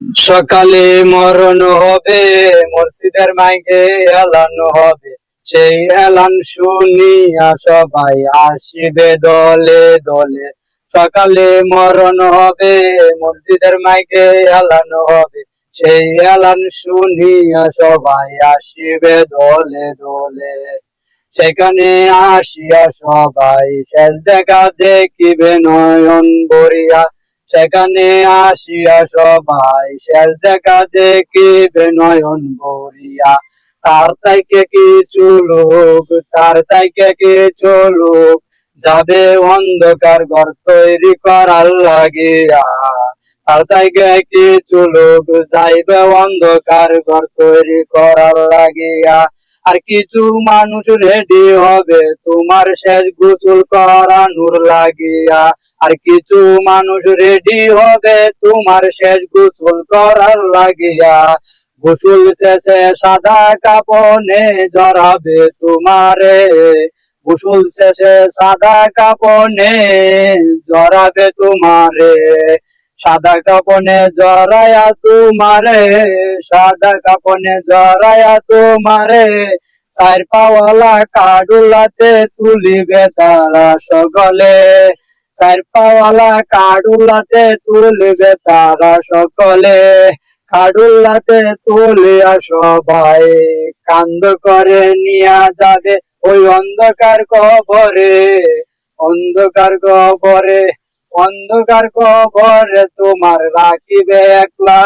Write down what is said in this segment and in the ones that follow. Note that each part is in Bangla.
সকালে মরণ হবে, মসজিদের মাইকে এলান হবে, সেই এলান শুনিয়া সবাই আসিবে দলে দলে। সকালে মরণ হবে, মসজিদের মাইকে এলান হবে, সেই এলান শুনিয়া সবাই আসিবে দলে দলে। সেখানে আসিয়া সবাই শেষ দেখা দেখিবে নয়ন ভরিয়া, সেখানে আসিয়া সবাই শেষ দেখা দেখিবে নয়ন ভরিয়া। তার তাইকে কিছু লোক যাবে অন্ধকার ঘর তৈরি করার লাগিয়া, তার তাইকে কিছু লোক যাইবে অন্ধকার ঘর তৈরি করার লাগিয়া। আর কিছু মানুষ রেডি হবে তোমার শেষ গোসল করানোর লাগিয়া, আর কিছু মানুষ রেডি হবে তোমার শেষ গোসল করার লাগিয়া। গোসল শেষে সাদা কাপনে জড়াবে তোমারে, গোসল শেষে সাদা কাপনে জড়াবে তোমারে, সাদা কাপনে জড়ায়া তোমারে, সাদা কাপনে জড়ায়া তোমারে। চার পাওয়ালা কাডুলাতে তুলিবে তারা সকলে, চার পাওয়ালা কাডুলাতে তুলিবে তারা সকলে। কাডুলাতে তুলিয়া সবাই কান্দ করে নিয়া যাবে ওই অন্ধকার কবরে, অন্ধকার কবরে, অন্ধকার কবরে তোমার রাখিবে একলা,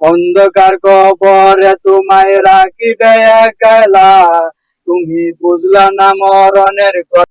অন্ধকার কবরে তোমায় রাখিবে একলা। তুমি বুঝলা না মরণের কথা।